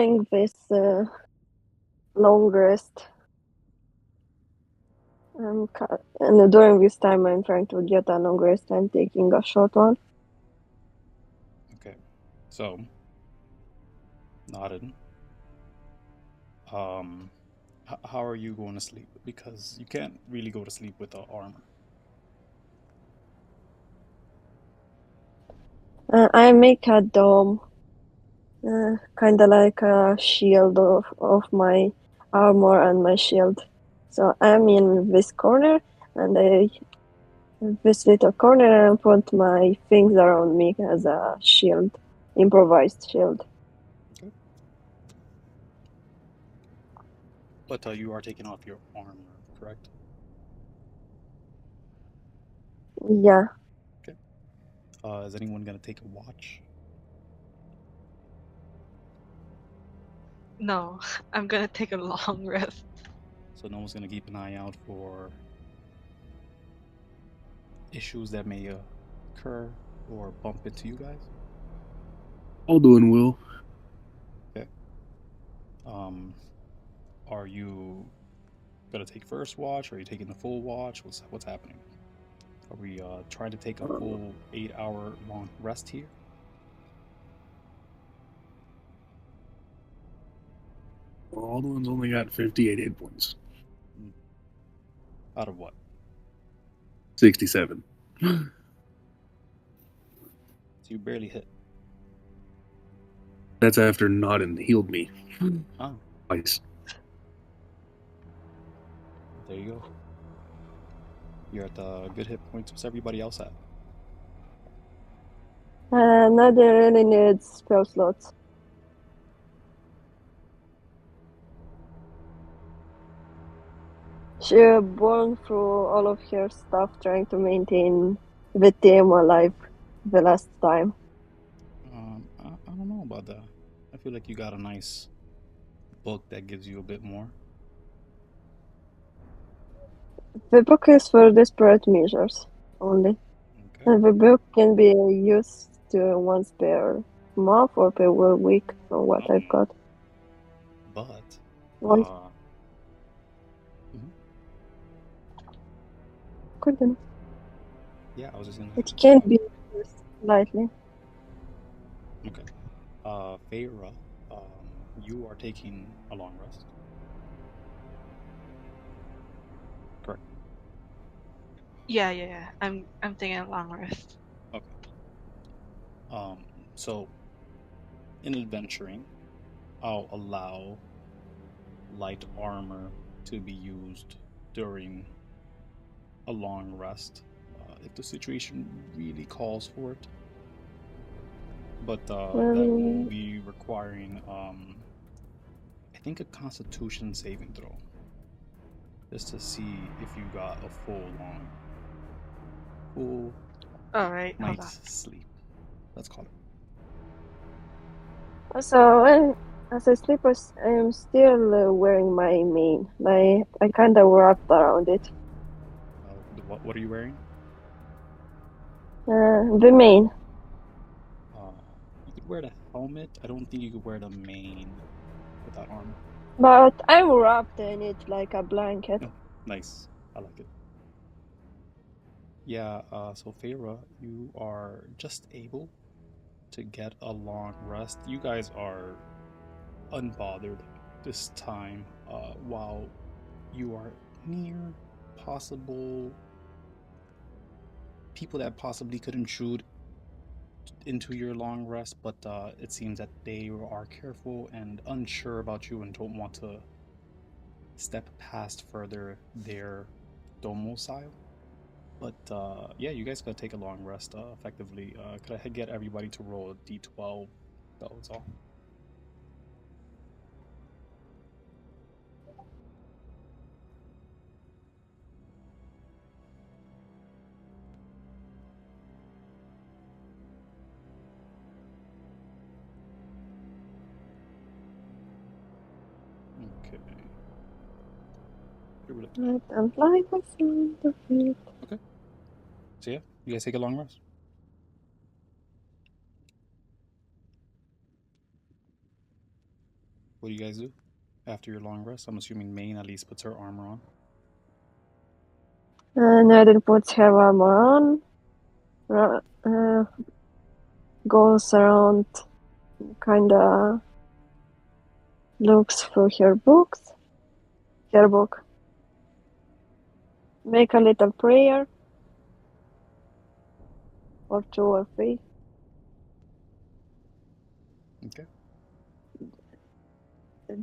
during this long rest, and during this time I'm trying to get a long rest, I'm taking a short one. Okay, so Nadine, how are you going to sleep? Because you can't really go to sleep with the armor. I make a dome, kind of like a shield of my armor and my shield. So I'm in this corner, and this little corner, and put my things around me as a shield, improvised shield. Okay. But you are taking off your armor, correct? Yeah. Okay. Is anyone gonna take a watch? No, I'm gonna take a long rest. So no one's gonna keep an eye out for issues that may occur or bump into you guys? Alduin will. Okay. Are you gonna take first watch? Or are you taking the full watch? What's happening? Are we trying to take a full 8-hour long rest here? Well, Alduin's only got 58 hit points. Out of what? 67. So you barely hit. That's after Nadine healed me. Oh, Twice. there you go. You're at the good hit points. What's everybody else at? Nadia really needs spell slots. She burned through all of her stuff trying to maintain the team alive the last time. I don't know about that. I feel like you got a nice book that gives you a bit more. The book is for desperate measures only. Okay. And the book can be used once per month or per week from what I've got. But Once. Couldn't. yeah, I was just gonna. It can be used lightly. Okay. Feara, you are taking a long rest. Correct. Yeah. I'm taking a long rest. Okay. So in adventuring, I'll allow light armor to be used during a long rest if the situation really calls for it. But that will be requiring, I think, a Constitution saving throw, just to see if you got a full All right, night's sleep. Let's call it. So as I sleep, I'm still wearing my mane. I kind of wrapped around it. What are you wearing? The mane. You could wear the helmet. I don't think you could wear the mane with that armor. But I'm wrapped in it like a blanket. Oh, nice. I like it. Yeah, so Feara, you are just able to get a long rest. You guys are unbothered this time while you are near possible people that possibly could intrude into your long rest, but it seems that they are careful and unsure about you and don't want to step past further their domicile. But yeah, you guys gotta take a long rest effectively. Could I get everybody to roll a d12? That was all. Okay. I don't like the sound of it. Okay. So yeah, you guys take a long rest. What do you guys do after your long rest? I'm assuming Maine at least puts her armor on. Nadine puts her armor on, goes around, kinda looks through her book, make a little prayer, or 2 or 3. Okay.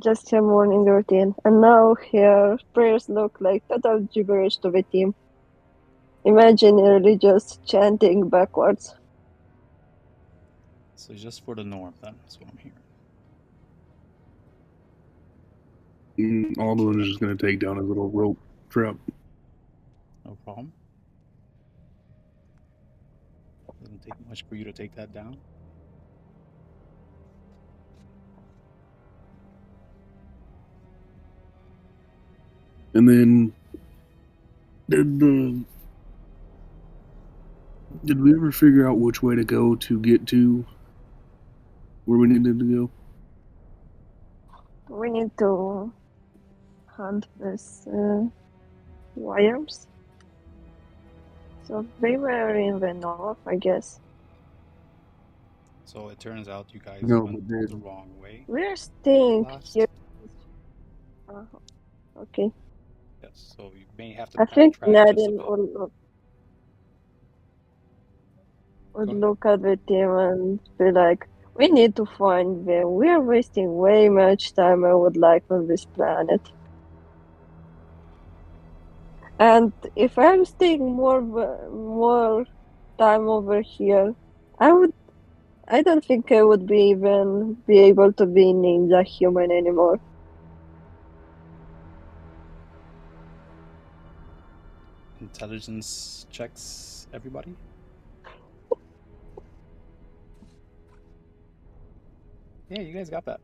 Just her morning routine. And now her prayers look like total gibberish to the team. Imagine religious chanting backwards. So just for the norm, then. That's what I'm hearing. Alduin is just going to take down his little rope trap. No problem. Doesn't take much for you to take that down. And then, did we ever figure out which way to go to get to where we needed to go? We need to hunt these worms. So they were in the north, I guess. So it turns out you guys No, went but the wrong way. We're staying Last. here. Okay. Yes, so you may have to I think backtrack just a Nadine bit. would look at the team and be like, we need to find them. We are wasting way much time I would like on this planet. And if I'm staying more time over here, I don't think I would be able to be ninja human anymore. Intelligence checks, everybody? Yeah, you guys got that.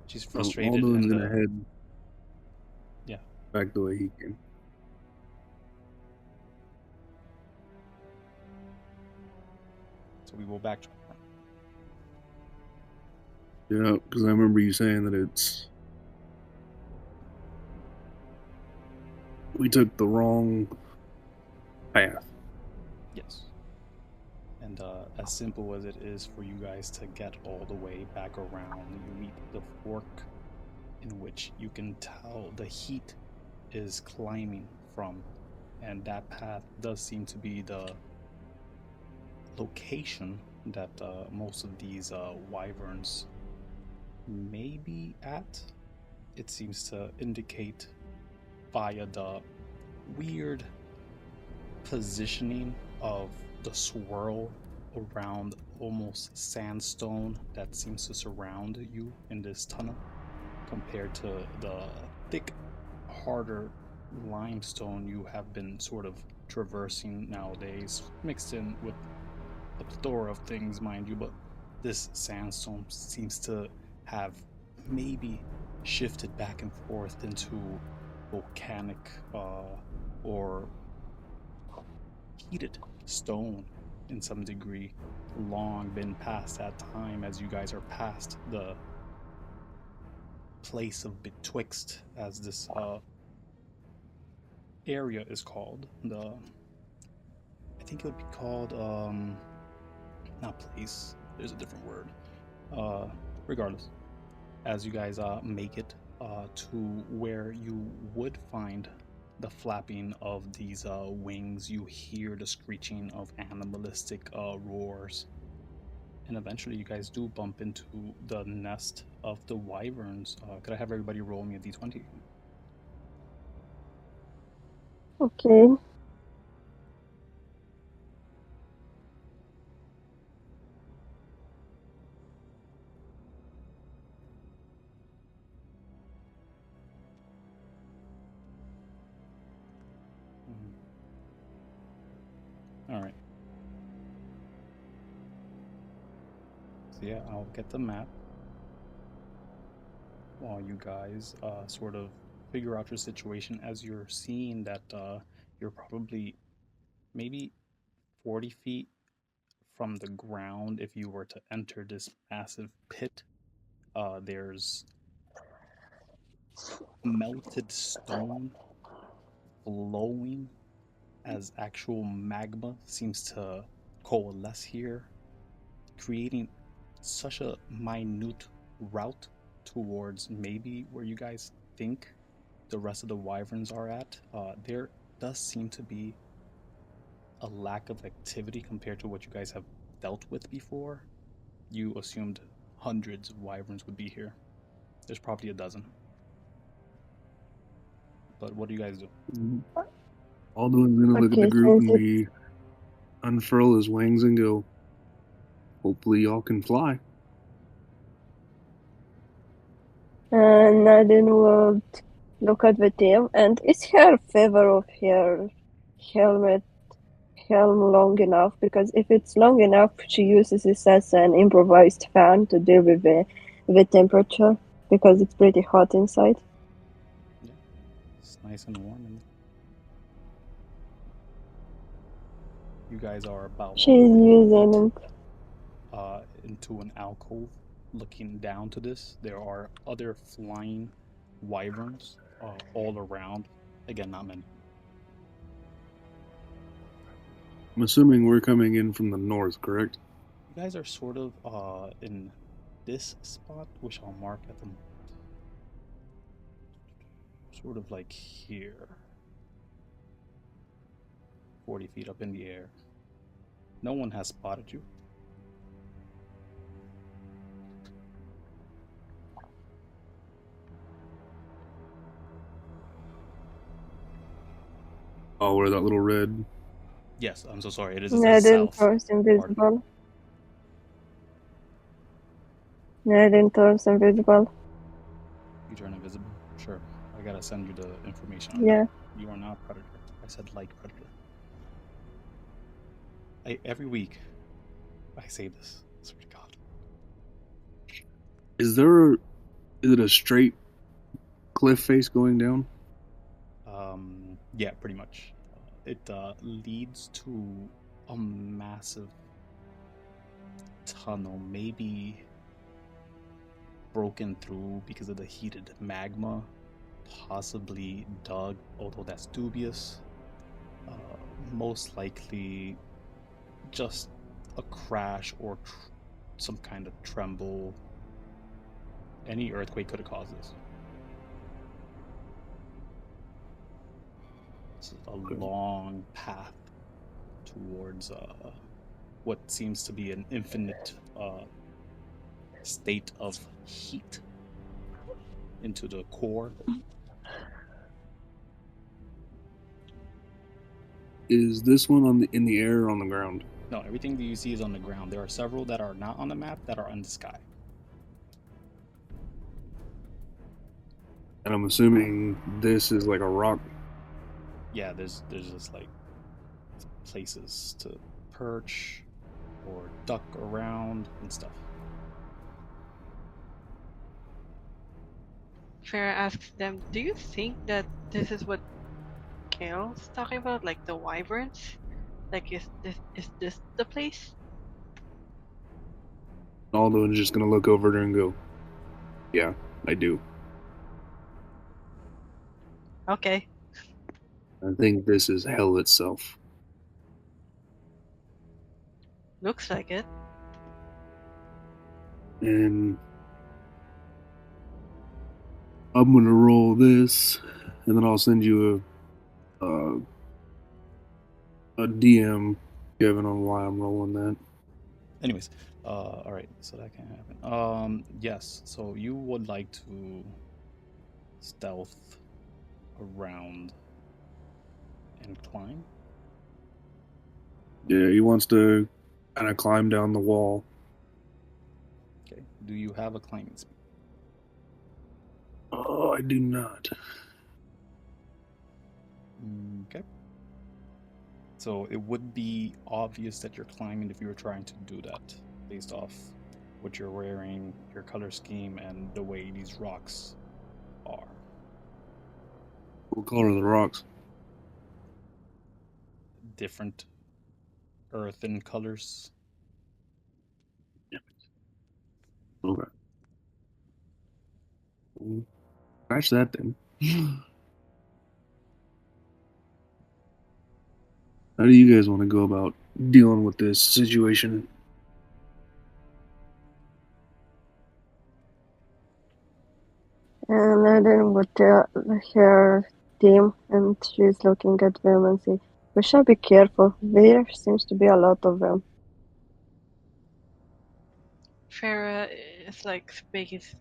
She's frustrated. Alduin's and going to head yeah, back the way he came. so we will backtrack. Yeah, because I remember you saying that we took the wrong path. Yes. And as simple as it is for you guys to get all the way back around, you meet the fork in which you can tell the heat is climbing from, and that path does seem to be the location that most of these wyverns may be at. It seems to indicate via the weird positioning of the swirl around almost sandstone that seems to surround you in this tunnel compared to the thick, harder limestone you have been sort of traversing nowadays, mixed in with a plethora of things, mind you, but this sandstone seems to have maybe shifted back and forth into volcanic or heated stone in some degree, long been past that time as you guys are past the place of Betwixt, as this area is called. I think it would be called not place. There's a different word. Regardless, as you guys make it to where you would find the flapping of these wings, you hear the screeching of animalistic roars. And eventually you guys do bump into the nest of the wyverns. Could I have everybody roll me a d20? Okay. All right. So yeah, I'll get the map while you guys sort of figure out your situation as you're seeing that you're probably maybe 40 feet from the ground, if you were to enter this massive pit, there's melted stone flowing as actual magma seems to coalesce here, creating such a minute route towards maybe where you guys think the rest of the wyverns are at. There does seem to be a lack of activity compared to what you guys have dealt with before. You assumed hundreds of wyverns would be here. There's probably a dozen. But what do you guys do? Alduin's gonna look at the Okay, group since and be unfurl his wings and go, hopefully y'all can fly. Nadine would look at the team, and is her feather of her helm long enough? Because if it's long enough, she uses this as an improvised fan to deal with the temperature, because it's pretty hot inside. Yeah, it's nice and warm. And you guys are about She's 40 using feet into an alcove looking down to this. There are other flying wyverns all around. Again, not many. I'm assuming we're coming in from the north, correct? You guys are sort of in this spot, which I'll mark at the moment. Sort of like here. 40 feet up in the air. No one has spotted you. Oh, where that little red. Yes, I'm so sorry. It is the Nadine south. turns invisible. Nadine turns invisible. You turn invisible? Sure. I gotta send you the information on Yeah. that. You are not a predator. I said like predator. Every week, I say this. I swear to God. Is it a straight cliff face going down? Yeah, pretty much. It leads to a massive tunnel, maybe broken through because of the heated magma, possibly dug, although that's dubious. Most likely just a crash or some kind of tremble. Any earthquake could have caused this. It's a long path towards what seems to be an infinite state of heat into the core. Is this one in the air or on the ground? No, everything that you see is on the ground. There are several that are not on the map that are in the sky. And I'm assuming this is like a rock. Yeah, there's just like places to perch or duck around and stuff. Feara asks them, do you think that this is what Kale's talking about? Like the wyverns? Like, is this the place? Alduin's just gonna look over there and go, yeah, I do. Okay. I think this is hell itself. Looks like it. And I'm gonna roll this, and then I'll send you a DM, Kevin, on why I'm rolling that. Anyways, all right, so that can't happen. Yes, so you would like to stealth around and climb? Yeah, he wants to kind of climb down the wall. Okay. Do you have a climbing speed? Oh, I do not. Okay. So it would be obvious that you're climbing if you were trying to do that, based off what you're wearing, your color scheme, and the way these rocks are. What color are the rocks? Different earthen colors. Okay. Scratch that then. How do you guys want to go about dealing with this situation? And Nadine would tell her team, and she's looking at them and say, "We shall be careful. There seems to be a lot of them." Feara is like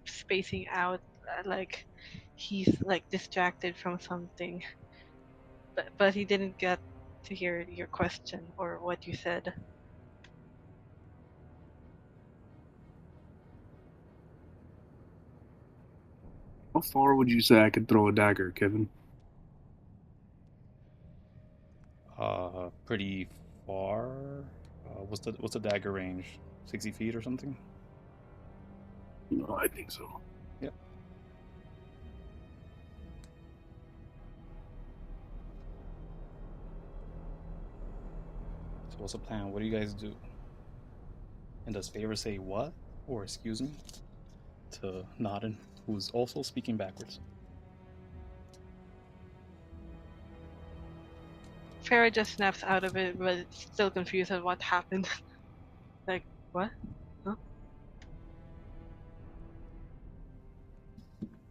spacing out, like he's like distracted from something, but he didn't get to hear your question or what you said. How far would you say I could throw a dagger, Kevin? Pretty far. What's the dagger range? 60 feet or something? No, I think so. Yep. So what's the plan? What do you guys do? And does Favor say what? Or excuse me? To Nadine, who's also speaking backwards. Feara just snaps out of it, but still confused at what happened. Like, what? Huh?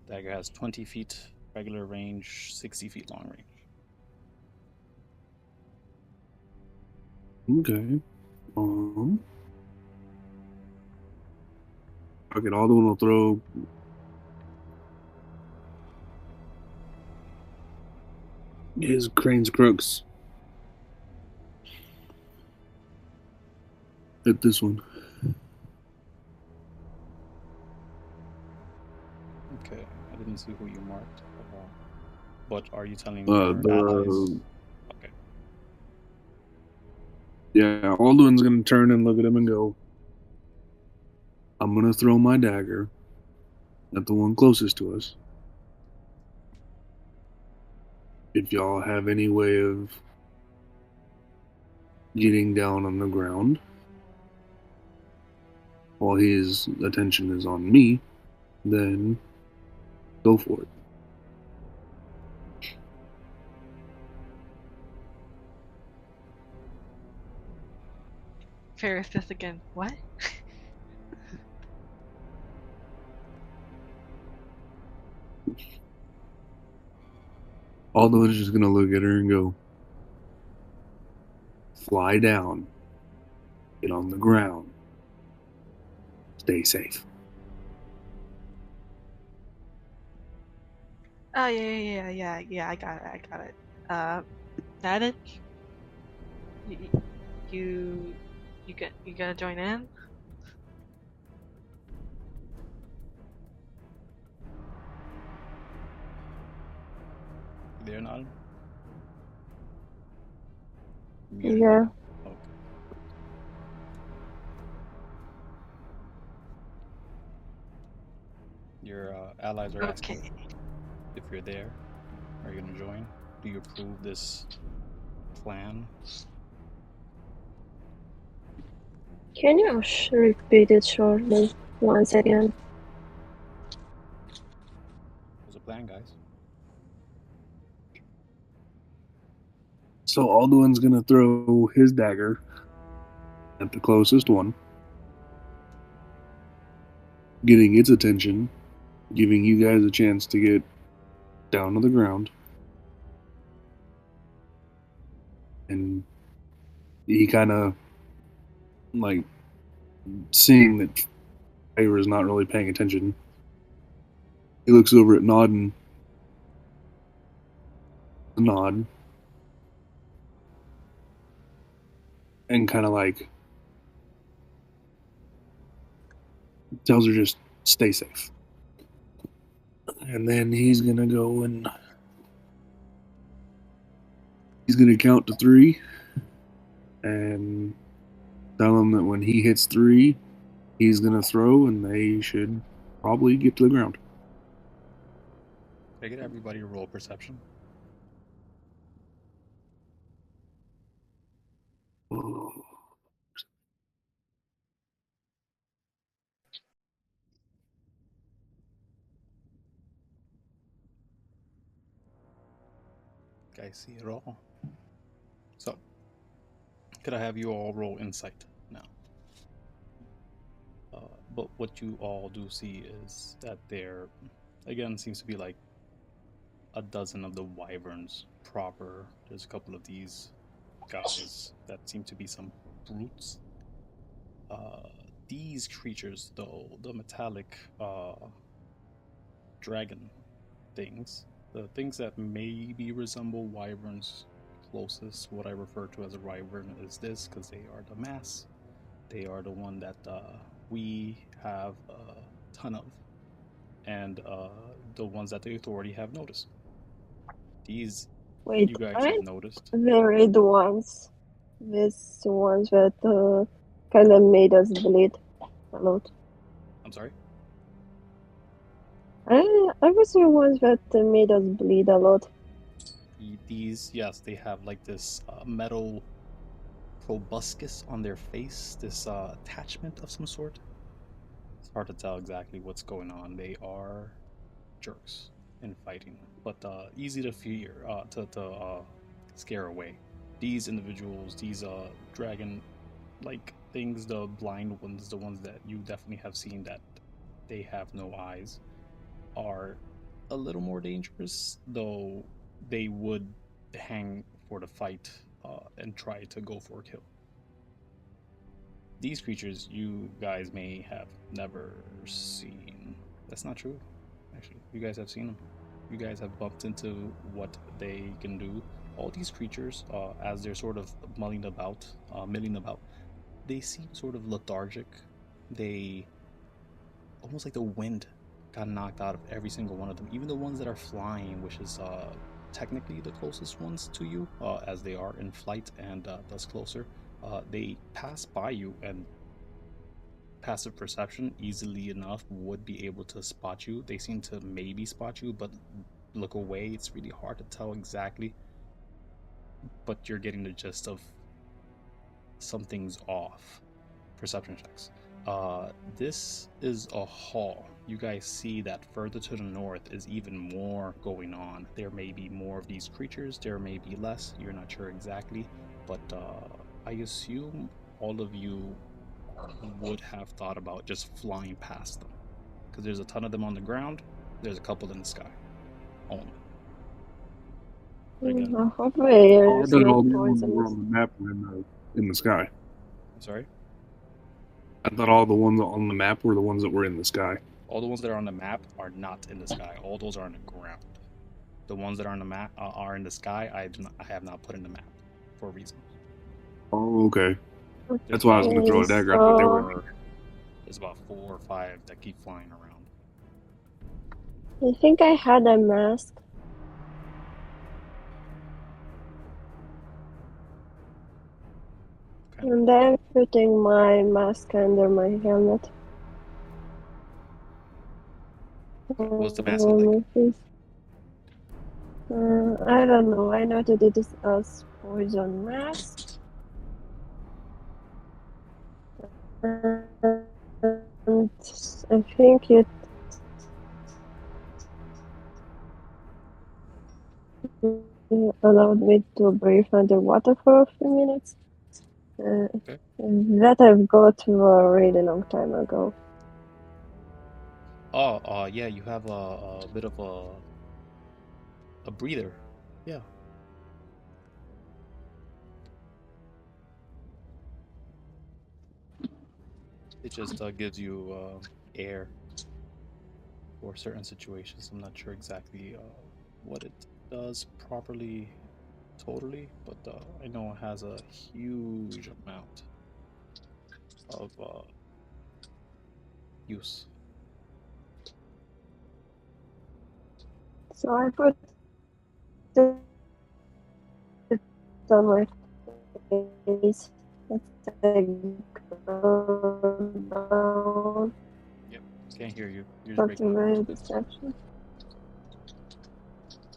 Dagger has 20 feet regular range, 60 feet long range. Okay. Okay, Alduin will throw his crane's crooks at this one. Okay, I didn't see who you marked. But are you telling your allies? Okay. Yeah, Alduin's gonna turn and look at him and go, "I'm gonna throw my dagger at the one closest to us. If y'all have any way of getting down on the ground while his attention is on me, then go for it." Feara says again, what? Alduin's just gonna look at her and go, "Fly down. Get on the ground. Stay safe." Oh yeah. I got it. Nadine, you you gonna join in? You there, Nadine? Yeah. Okay. Your allies are asking Okay. if you're there. Are you gonna join? Do you approve this plan? Can you repeat it shortly once again? What's the plan, guys? So Alduin's gonna throw his dagger at the closest one, getting its attention, giving you guys a chance to get down to the ground. And he kind of, like, seeing that Favor is not really paying attention, he looks over at Nod and Nod and kind of like tells her just stay safe. And then he's gonna go and he's gonna count to 3 and tell him that when he hits 3, he's gonna throw, and they should probably get to the ground. Can I get everybody to roll perception? Oh. I see it all. So, could I have you all roll insight now? But what you all do see is that there, again, seems to be like a dozen of the wyverns proper. There's a couple of these guys that seem to be some brutes. These creatures, though, the metallic dragon things, the things that maybe resemble wyverns closest, what I refer to as a wyvern is this, because they are the mass. They are the one that we have a ton of, and the ones that the authority have noticed. These Wait, you guys I have noticed. varied ones. These ones that kind of made us bleed a lot. I'm sorry. I was the ones that made us bleed a lot. These, yes, they have like this metal proboscis on their face, this attachment of some sort. It's hard to tell exactly what's going on. They are jerks in fighting, but easy to fear, to scare away. These individuals, these dragon-like things, the blind ones, the ones that you definitely have seen that they have no eyes, are a little more dangerous, though they would hang for the fight and try to go for a kill. These creatures you guys may have never seen. That's not true, actually. You guys have seen them. You guys have bumped into what they can do. All these creatures, as they're sort of milling about, they seem sort of lethargic. They almost like the wind got knocked out of every single one of them, even the ones that are flying, which is technically the closest ones to you, as they are in flight and thus closer. They pass by you, and passive perception easily enough would be able to spot you. They seem to maybe spot you, but look away. It's really hard to tell exactly. But you're getting the gist of something's off. Perception checks. This is a hall. You guys see that further to the north is even more going on. There may be more of these creatures, there may be less, you're not sure exactly, but I assume all of you would have thought about just flying past them, because there's a ton of them on the ground, there's a couple in the sky only. But again, I hope there Or is did no all the ones that were poisonous. on the map were in the sky? I'm sorry? I thought all the ones on the map were the ones that were in the sky. All the ones that are on the map are not in the sky. All those are on the ground. The ones that are on the map are in the sky. I have not put in the map for a reason. Oh, okay. That's why I was going to throw a dagger. I thought they were. There's about 4 or 5 that keep flying around. I think I had a mask. Okay. And I'm putting my mask under my helmet. What's the mask look like? I don't know. I know that it is a poison mask. And I think it allowed me to breathe underwater for a few minutes. Okay. That I've got a really long time ago. Oh, yeah, you have a bit of a breather. Yeah. It just gives you air for certain situations. I'm not sure exactly what it does properly, totally, but I know it has a huge amount of use. So I put it on my face. Down. Yep, can't hear you. You're just Talk breaking to up. my deception.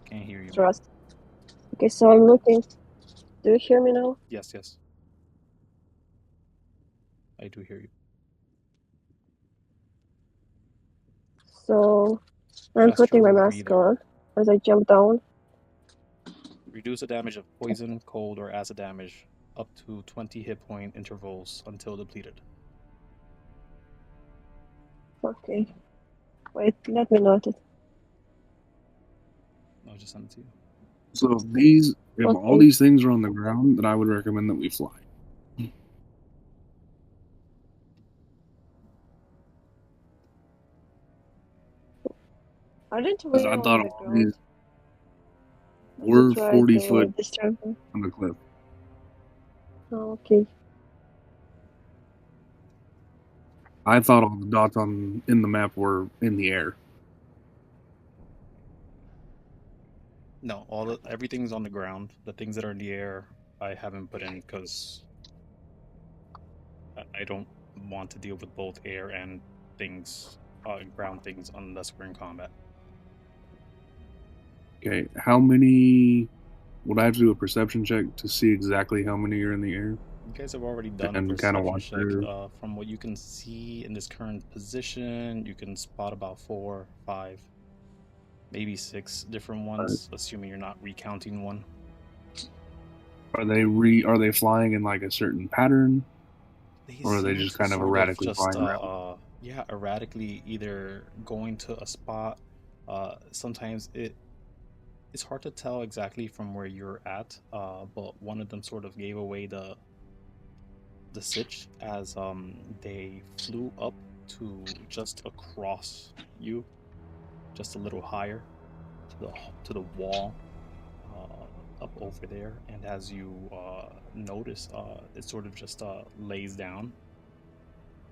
Can't hear you. Trust. Okay, so I'm looking. Do you hear me now? Yes, I do hear you. So I'm putting my mask breather. on as I jump down. Reduce the damage of poison, cold, or acid damage up to 20 hit point intervals until depleted. Okay. Wait, let me note it. I'll just send it to you. So if all Okay. these things are on the ground, then I would recommend that we fly. Aren't we Because I on thought the all ground? these Is were it right 40 to foot disturb them? on the cliff. Oh, okay. I thought all the dots in the map were in the air. No, everything's on the ground. The things that are in the air, I haven't put in because I don't want to deal with both air and things, ground things, unless we're in combat. Okay, how many? Would I have to do a perception check to see exactly how many are in the air? You guys have already done And a kinda perception watch check. their- From what you can see in this current position, you can spot about 4, 5, maybe 6 different ones, assuming you're not recounting one. Are they flying in like a certain pattern, or are they seem just to kind of sort erratically just flying around? yeah, erratically either going to a spot. Sometimes it's hard to tell exactly from where you're at, but one of them sort of gave away the sitch as they flew up to just across you, just a little higher to the wall up over there. And as you notice, it sort of just lays down,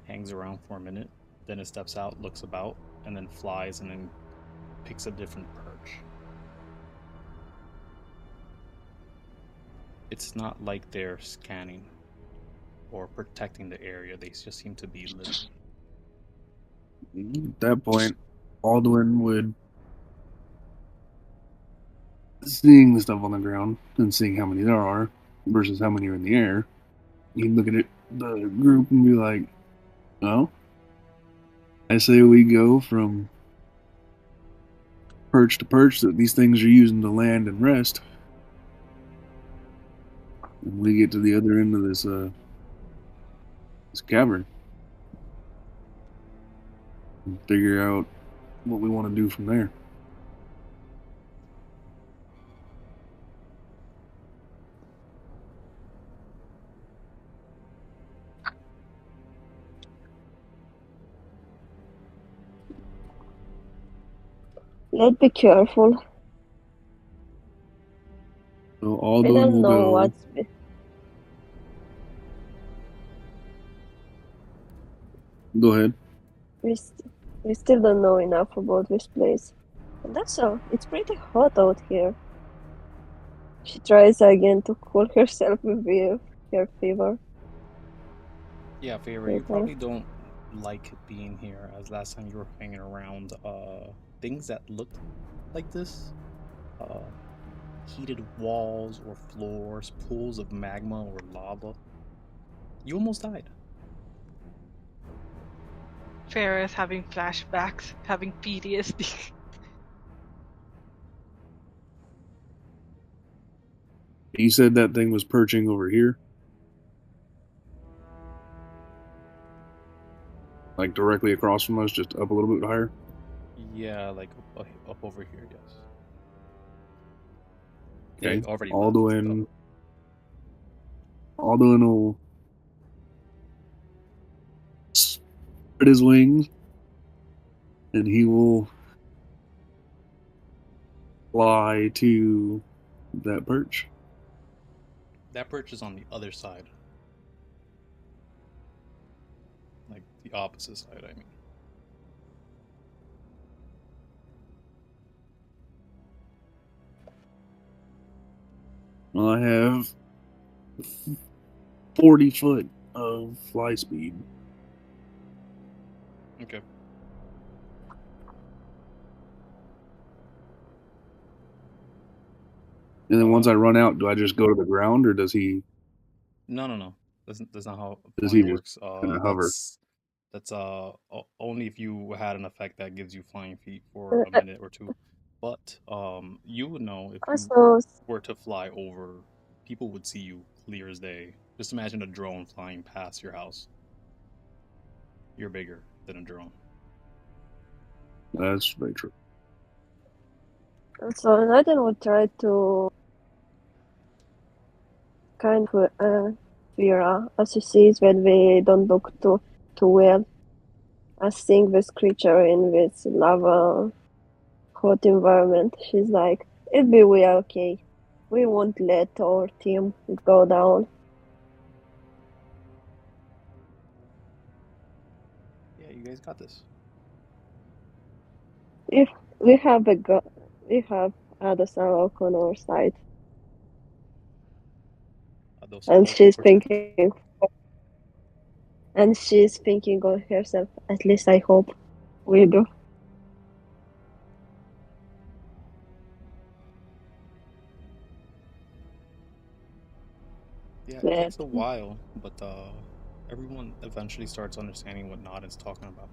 hangs around for a minute, then it steps out, looks about, and then flies, and then picks a different perch. It's not like they're scanning or protecting the area. They just seem to be living. At that point, Alduin would, seeing the stuff on the ground and seeing how many there are versus how many are in the air, he'd look at the group and be like, "Oh, I say we go from perch to perch that these things are using to land and rest, and we get to the other end of this cavern and figure out what we want to do from there." Let's be careful. So I Alduin don't will know go. what's. Go ahead. We still don't know enough about this place. And also, it's pretty hot out here. She tries again to cool herself with her fever. Yeah, Feara, you probably don't like being here, as last time you were hanging around things that looked like this. Heated walls or floors, pools of magma or lava. You almost died. Feara is having flashbacks, having PTSD. You said that thing was perching over here? Like directly across from us, just up a little bit higher? Yeah, like up over here, yes. Okay. Yeah, already Alduin will spread his wings and he will fly to that perch. That perch is on the other side. Like the opposite side, I mean. Well, I have 40 foot of fly speed. Okay. And then once I run out, do I just go to the ground, or does he? No. That's not how Does he flying just works. kind of hover? That's only if you had an effect that gives you flying feet for a minute or two. But you would know if you Also, were to fly over, people would see you clear as day. Just imagine a drone flying past your house. You're bigger than a drone. That's very true. Nadine would try to kind of Feara, as she sees when we don't look too well. As seeing this creature in this lava hot environment, she's like, it'll be we okay. We won't let our team go down. Yeah, you guys got this. If we have we have other Sarok on our side, Those and Sarlacc will protect. she's thinking of herself. At least I hope we do. Yeah, it takes a while, but everyone eventually starts understanding what Nod is talking about.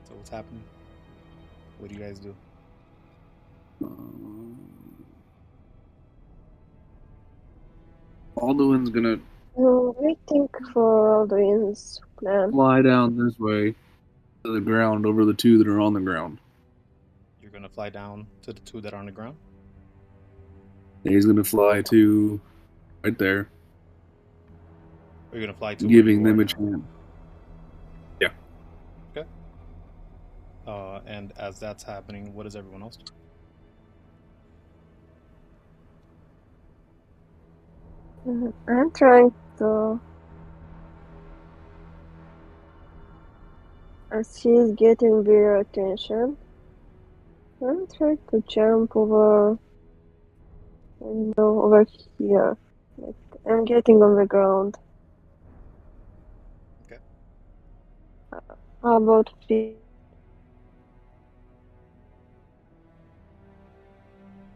So what's happening? What do you guys do? Alduin's gonna Waiting for Alduin's plan. fly down this way to the ground over the two that are on the ground. You're gonna fly down to the two that are on the ground? He's gonna fly to right there, Or you're gonna fly to giving where them you a are now? chance. Yeah. Okay. And as that's happening, what does everyone else do? I'm trying to. As she's getting their attention, I'm trying to jump over over here. Like, I'm getting on the ground. Okay. How about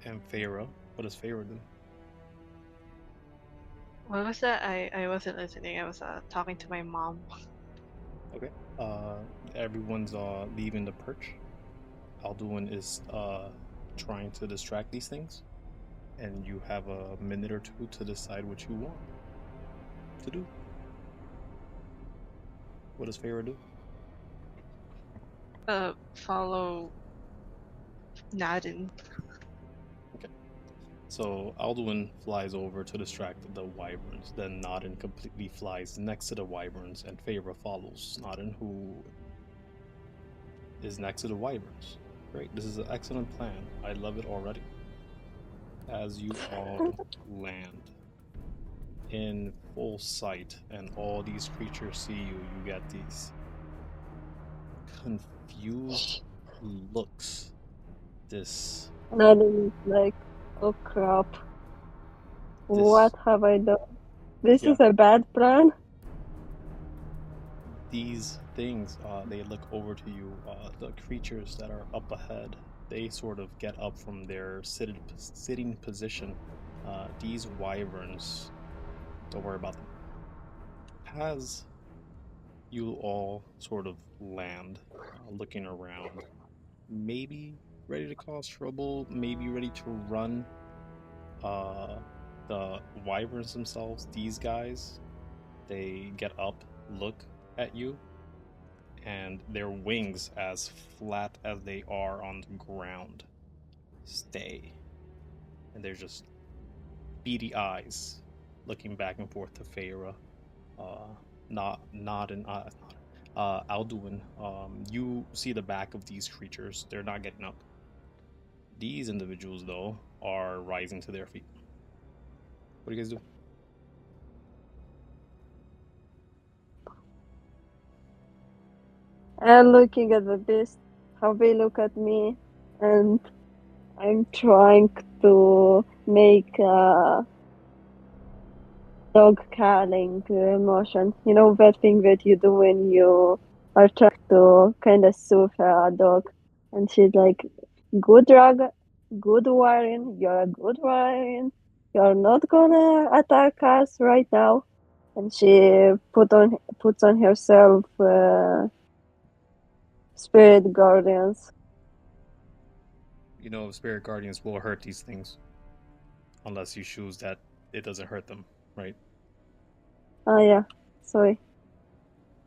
And Feara, what does Feara do? What was that? I wasn't listening. I was talking to my mom. Okay. Everyone's leaving the perch. Alduin is trying to distract these things, and you have a minute or two to decide what you want to do. What does Feara do? Follow Nadine. Okay. So Alduin flies over to distract the wyverns. Then Nadine completely flies next to the wyverns, and Feara follows Nadine, who is next to the wyverns. Great. This is an excellent plan. I love it already. As you all land in full sight and all these creatures see you, you get these confused looks. This Nadine is like, oh crap. What have I done? This is a bad plan. These things, they look over to you. The creatures that are up ahead, they sort of get up from their sitting position. These wyverns, don't worry about them. As you all sort of land, looking around, maybe ready to cause trouble, maybe ready to run. The wyverns themselves, these guys, they get up, look at you, and their wings, as flat as they are on the ground, stay. And they're just beady eyes looking back and forth to Feara. Alduin, you see the back of these creatures. They're not getting up. These individuals, though, are rising to their feet. What do you guys do? I'm looking at the beast, how they look at me, and I'm trying to make a dog calling motion. You know that thing that you do when you are trying to kind of soothe a dog, and she's like, "Good dog, good warren. You're a good warren." You're not gonna attack us right now. And she puts on herself spirit guardians. You know, spirit guardians will hurt these things unless you choose that it doesn't hurt them, right? Oh yeah, sorry.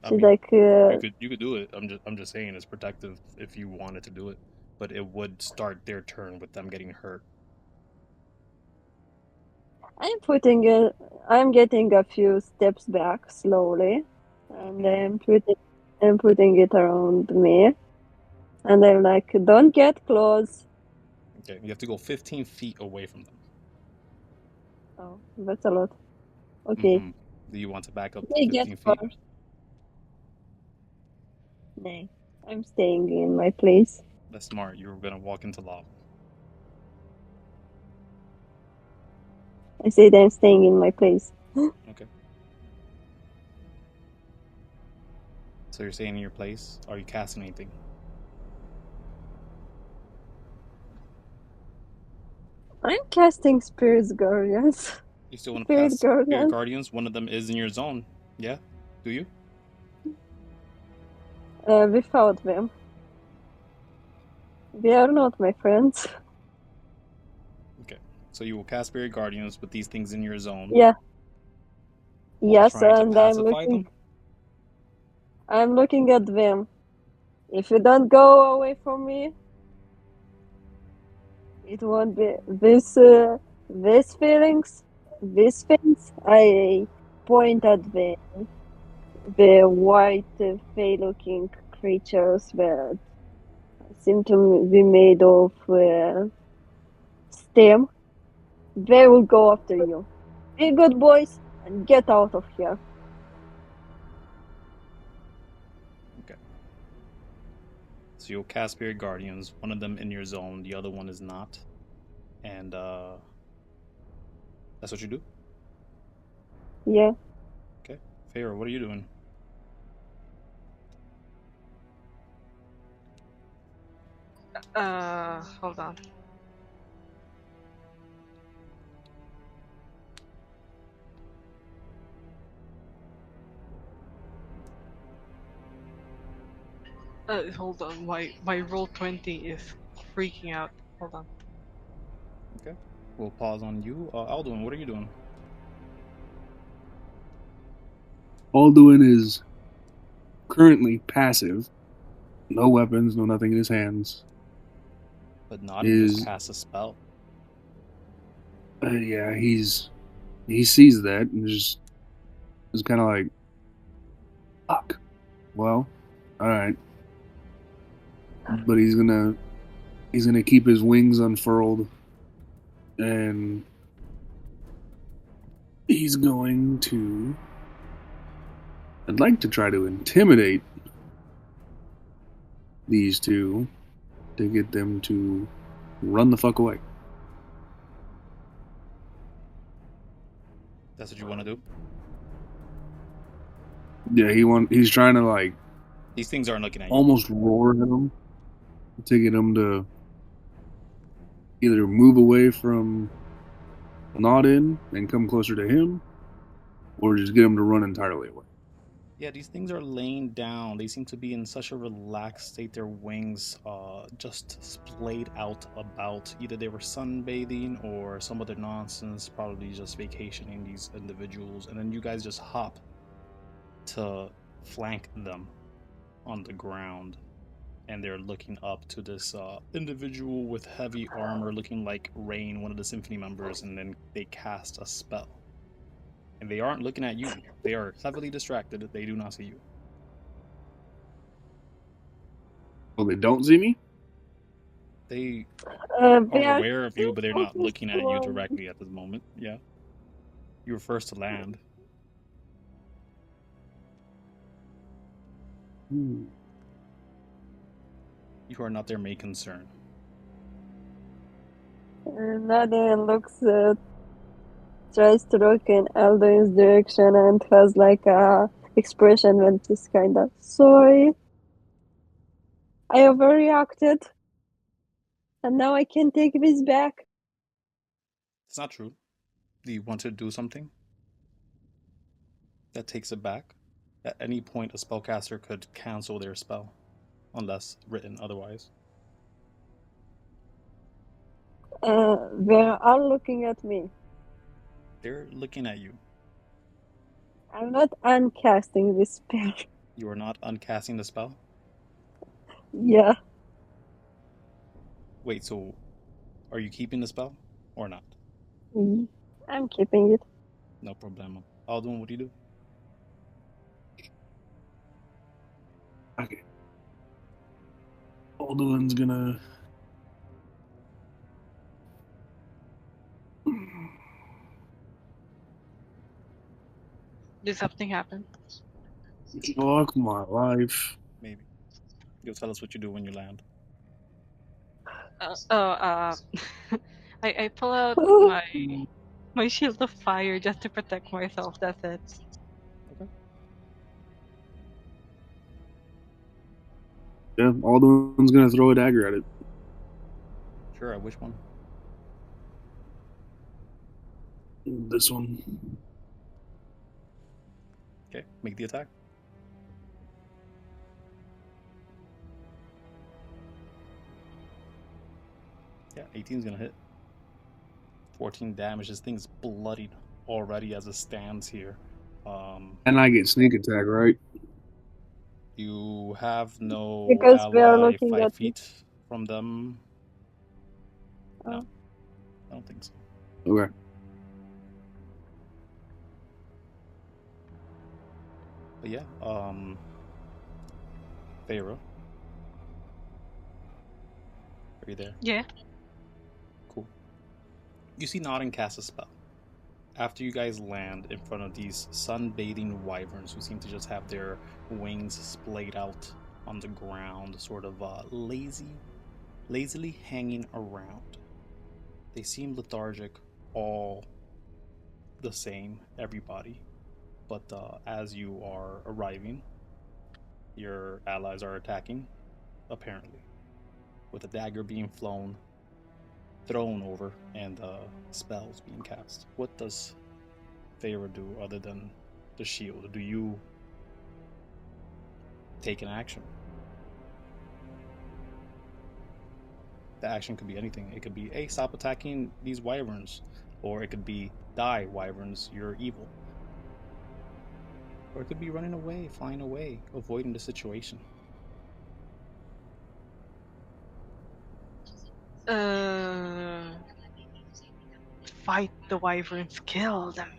I She's mean, like, you could do it. I'm just saying it's protective if you wanted to do it, but it would start their turn with them getting hurt. I'm getting a few steps back slowly, and I'm putting it around me, and I'm like, don't get close. Okay, you have to go 15 feet away from them. Oh, that's a lot. Okay, Do you want to back up they get 15 feet? first. Nay, I'm staying in my place. That's smart. You're gonna walk into lava. I said I'm staying in my place. Okay. So you're staying in your place. Are you casting anything? I'm casting Spirit Guardians. You still want to Spirit cast Spirit Guardians. Guardians? One of them is in your zone. Yeah? Do you? Without them. They are not my friends. Okay. So you will cast Spirit Guardians with these things in your zone. Yeah. While Yes, trying to and pacify them? I'm looking at them. If you don't go away from me, it won't be these feelings, these things. I point at the white, fey-looking creatures that seem to be made of stem. They will go after you. Be good boys and get out of here. Okay. So you'll cast Spirit Guardians, one of them in your zone, the other one is not. And that's what you do? Yeah. Okay. Feara, what are you doing? Hold on. Hold on. My roll 20 is freaking out. Hold on. Okay. We'll pause on you. Alduin, what are you doing? Alduin is currently passive. No weapons, no nothing in his hands. But Nadine just cast a spell. Yeah, he sees that and just is kind of like, fuck. Well, all right. But he's gonna keep his wings unfurled, and he's going to. I'd like to try to intimidate these two to get them to run the fuck away. That's what you want to do? Yeah, he's trying to like These things aren't looking at you. almost roar at them to get them to either move away from Nadine and come closer to him, or just get him to run entirely away. Yeah, these things are laying down. They seem to be in such a relaxed state. Their wings just splayed out about. Either they were sunbathing or some other nonsense, probably just vacationing, these individuals. And then you guys just hop to flank them on the ground. And they're looking up to this individual with heavy armor looking like Rain, one of the Symphony members. And then they cast a spell. And they aren't looking at you. They are heavily distracted. They do not see you. Oh, they don't see me? They They are are aware of you, but they're not focused looking at you on- directly at this moment. Yeah. You were first to land. You are not their main concern. Nadine tries to look in Alduin's direction and has like a expression that is kind of sorry. I overreacted, and now I can't take this back. It's not true. Do you want to do something that takes it back? At any point, a spellcaster could cancel their spell, unless written otherwise. They are looking at me. They're looking at you. I'm not uncasting this spell. You are not uncasting the spell? Yeah. Wait, so are you keeping the spell or not? I'm keeping it. No problemo. Alduin, what do you do? Okay. Alduin's gonna. Did something happen? Fuck my life. Maybe. You'll tell us what you do when you land. I pull out my shield of fire just to protect myself. That's it. Okay. Yeah, Alduin's gonna throw a dagger at it. Sure, which one? This one. Okay, make the attack. Yeah, 18 is gonna hit. 14 damage. This thing's bloodied already as it stands here. And I get sneak attack, right? You have no Because we are ally looking 5 at you. feet from them. No, Oh. I don't think so. Okay. But yeah, Feara. Are you there? Yeah. Cool. You see Nadine cast a spell. After you guys land in front of these sunbathing wyverns who seem to just have their wings splayed out on the ground, sort of lazily hanging around. They seem lethargic, all the same, everybody. But as you are arriving, your allies are attacking, apparently, with a dagger being thrown over, and spells being cast. What does Feara do other than the shield? Do you take an action? The action could be anything. It could be, hey, stop attacking these wyverns. Or it could be, die, wyverns, you're evil. Or it could be running away, flying away, avoiding the situation. Fight the wyverns, kill them.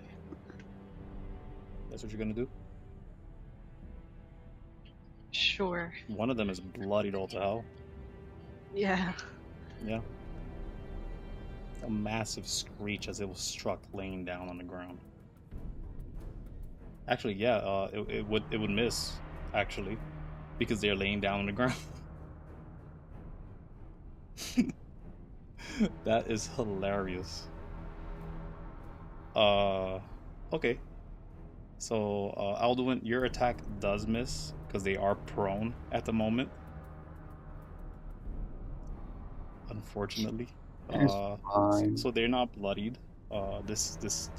That's what you're gonna do? Sure. One of them is bloodied all to hell. Yeah. Yeah. A massive screech as it was struck laying down on the ground. Actually, yeah, it would miss, actually, because they're laying down on the ground. That is hilarious. Okay. So, Alduin, your attack does miss because they are prone at the moment. Unfortunately. Fine. So they're not bloodied. This is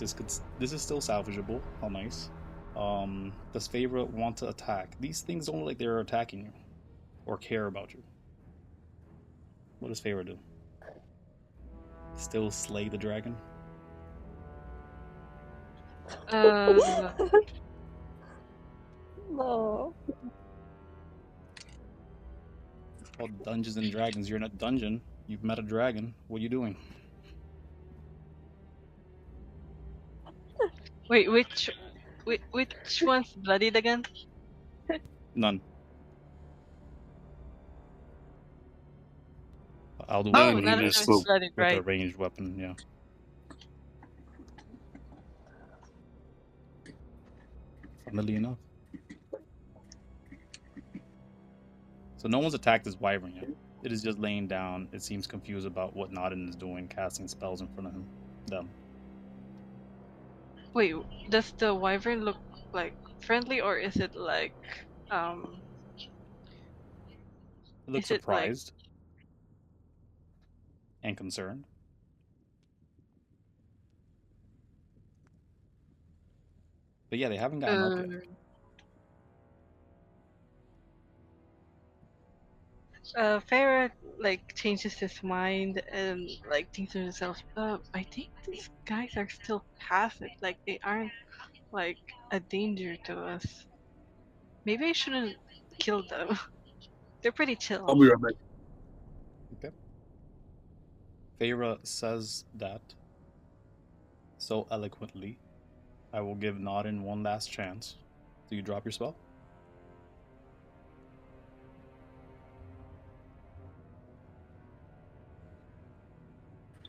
still salvageable. How nice. Does Feara want to attack? These things don't look like they're attacking you or care about you. What does Feara do? Still slay the dragon? No. It's called Dungeons and Dragons. You're in a dungeon. You've met a dragon. What are you doing? Wait, which one's bloodied again? None. Alduin Oh, None, he none of just them spoke is bloodied, with a right? ranged weapon, yeah. Funnily enough. So no one's attacked this wyvern yet. It is just laying down. It seems confused about what Nadine is doing, casting spells in front of them. Wait, does the wyvern look like friendly, or is it like It looks is it like surprised and concerned. But yeah, they haven't gotten up yet. Feara like changes his mind and like thinks to himself, I think these guys are still passive. Like they aren't like a danger to us. Maybe I shouldn't kill them. They're pretty chill. I'll be right back. Okay. Feara says that so eloquently. I will give Nadine one last chance. Do you drop your spell?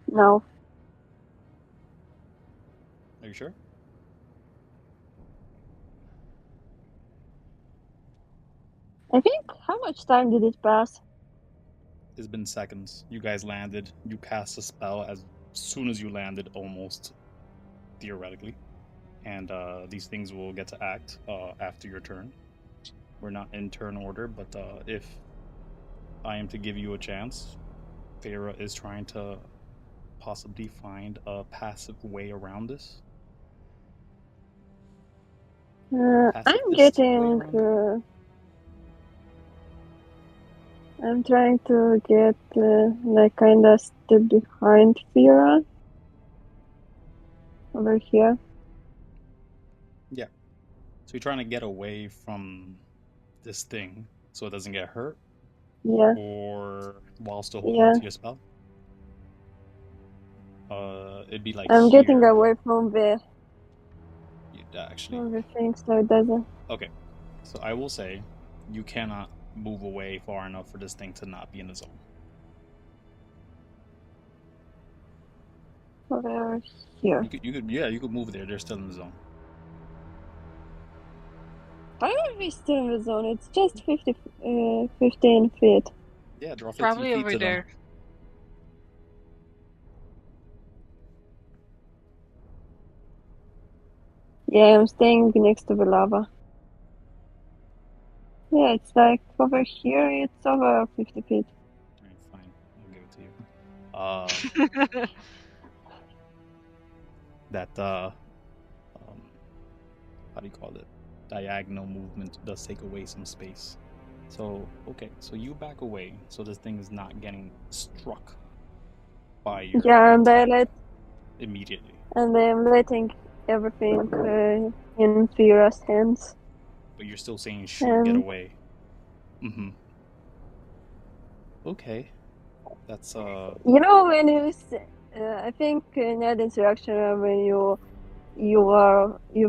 No. Are you sure? I think, how much time did it pass? It's been seconds. You guys landed. You cast a spell as soon as you landed, almost theoretically. And these things will get to act after your turn. We're not in turn order, but if I am to give you a chance, Feara is trying to possibly find a passive way around this. I'm Pacifist way around it? I'm trying to get like kind of step behind Feara over here. Yeah. So you're trying to get away from this thing so it doesn't get hurt? Yeah. Or while still holding onto your spell? It'd be like I'm here. getting away from the Actually. from the thing so it doesn't. Okay. So I will say you cannot move away far enough for this thing to not be in the zone. Over here. You could move there. They're still in the zone. Why are we still in the zone? It's just 15 feet. Yeah, draw 15 Probably feet over to there. them. Yeah, I'm staying next to the lava. Yeah, it's like over here, it's over 50 feet. Alright, fine. I'll give it to you. That how do you call it? Diagonal movement does take away some space. So okay, so you back away so this thing is not getting struck by your and I let immediately. And I'm letting everything in Feara's hands. But you're still saying shoot, get away. Mm-hmm. Okay. That's You know, when you I think Nadine's reaction when you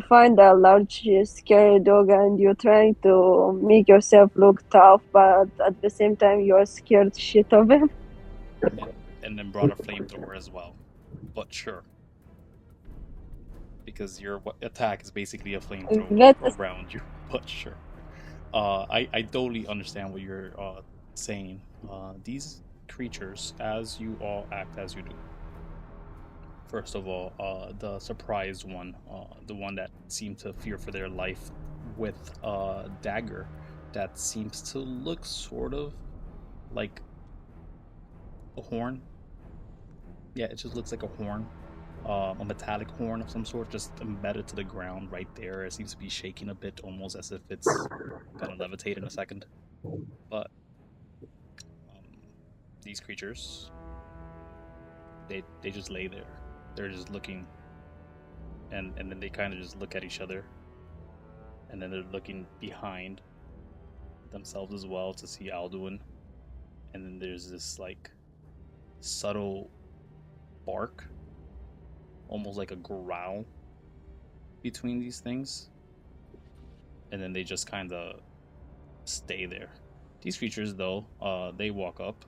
find a large scary dog and you're trying to make yourself look tough, but at the same time you're scared shit of him. And then brought a flamethrower as well. But sure. Because your attack is basically a flamethrower around you. But sure. I totally understand what you're saying. These creatures, as you all act as you do. First of all, the surprised one, the one that seemed to fear for their life with a dagger that seems to look sort of like a horn. Yeah, it just looks like a horn. A metallic horn of some sort, just embedded to the ground right there. It seems to be shaking a bit, almost as if it's gonna levitate in a second. But these creatures, they just lay there. They're just looking, and then they kind of just look at each other, and then they're looking behind themselves as well to see Alduin, and then there's this like subtle bark, almost like a growl between these things, and then they just kind of stay there. These creatures, though, they walk up